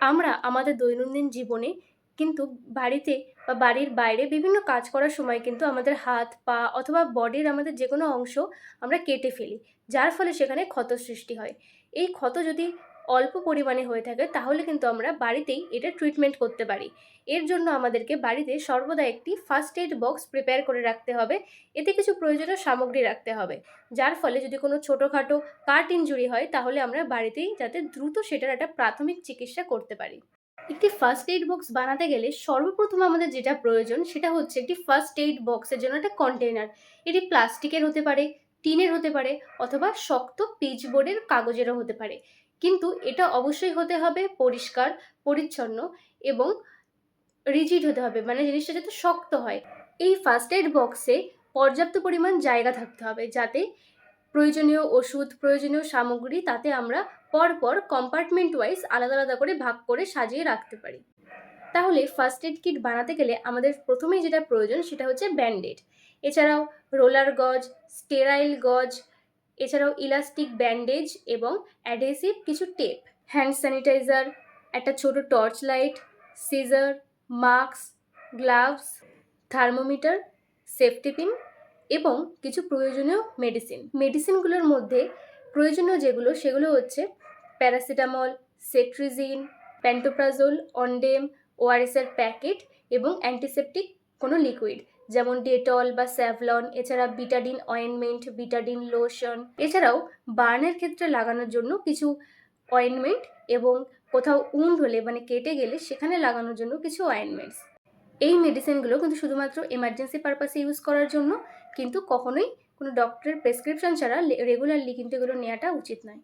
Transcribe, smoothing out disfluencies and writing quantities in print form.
আমরা আমাদের দৈনন্দিন জীবনে কিন্তু বাড়িতে বা বাড়ির বাইরে বিভিন্ন কাজ করার সময় কিন্তু আমাদের হাত, পা অথবা বডির আমাদের যেকোনো অংশ আমরা কেটে ফেলি। যার ফলে সেখানে ক্ষত সৃষ্টি হয়। এই ক্ষত যদি অল্প পরিমাণে হয়ে থাকে তাহলে কিন্তু আমরা বাড়িতেই এটা ট্রিটমেন্ট করতে পারি। এর জন্য আমাদেরকে বাড়িতে সর্বদা একটি ফার্স্ট এইড বক্স প্রিপেয়ার করে রাখতে হবে। এতে কিছু প্রয়োজনীয় সামগ্রী রাখতে হবে। যার ফলে যদি কোনো ছোটোখাটো কাট ইনজুরি হয় তাহলে আমরা বাড়িতেই যাতে দ্রুত সেটার একটা প্রাথমিক চিকিৎসা করতে পারি। একটি ফার্স্ট এইড বক্স বানাতে গেলে সর্বপ্রথম আমাদের যেটা প্রয়োজন সেটা হচ্ছে একটি ফার্স্ট এইড বক্সের জন্য একটা কন্টেইনার। এটি প্লাস্টিকের হতে পারে, টিনের হতে পারে অথবা শক্ত পিচবোর্ডের কাগজেরও হতে পারে। কিন্তু এটা অবশ্যই হতে হবে পরিষ্কার, পরিচ্ছন্ন এবং রিজিড হতে হবে, মানে জিনিসটা যাতে শক্ত হয়। এই ফার্স্ট এইড বক্সে পর্যাপ্ত পরিমাণ জায়গা থাকতে হবে যাতে প্রয়োজনীয় ওষুধ, প্রয়োজনীয় সামগ্রী তাতে আমরা পরপর কম্পার্টমেন্ট ওয়াইজ আলাদা আলাদা করে ভাগ করে সাজিয়ে রাখতে পারি। তাহলে ফার্স্ট এড কিট বানাতে গেলে আমাদের প্রথমেই যেটা প্রয়োজন সেটা হচ্ছে ব্যান্ডেড। এছাড়াও রোলার গজ, স্টেরাইল গজ, এছাড়াও ইলাস্টিক ব্যান্ডেজ এবং অ্যাডহেসিভ কিছু টেপ, হ্যান্ড স্যানিটাইজার, একটা ছোট torch light, scissor, mask, gloves, thermometer, safety pin এবং কিছু প্রয়োজনীয় মেডিসিনগুলোর মধ্যে প্রয়োজনীয় যেগুলো সেগুলো হচ্ছে প্যারাসিটামল, সেট্রিজিন, প্যান্টোপ্রাজোল, অনডেম, ওআরএসের প্যাকেট এবং অ্যান্টিসেপটিক কোনো লিকুইড যেমন ডেটল বা স্যাভলন, এছাড়া বিটাডিন অয়েনমেন্ট, বিটাডিন লোশন, এছাড়াও বার্নের ক্ষেত্রে লাগানোর জন্য কিছু অয়েনমেন্ট এবং কোথাও উন্ড হলে মানে কেটে গেলে সেখানে লাগানোর জন্য কিছু অয়েনমেন্টস। এই মেডিসিনগুলো কিন্তু শুধুমাত্র এমার্জেন্সি পারপাসে ইউজ করার জন্য, কিন্তু কখনোই কোনো ডক্টরের প্রেসক্রিপশন ছাড়া রেগুলারলি কিন্তু এগুলো নেওয়াটা উচিত নয়।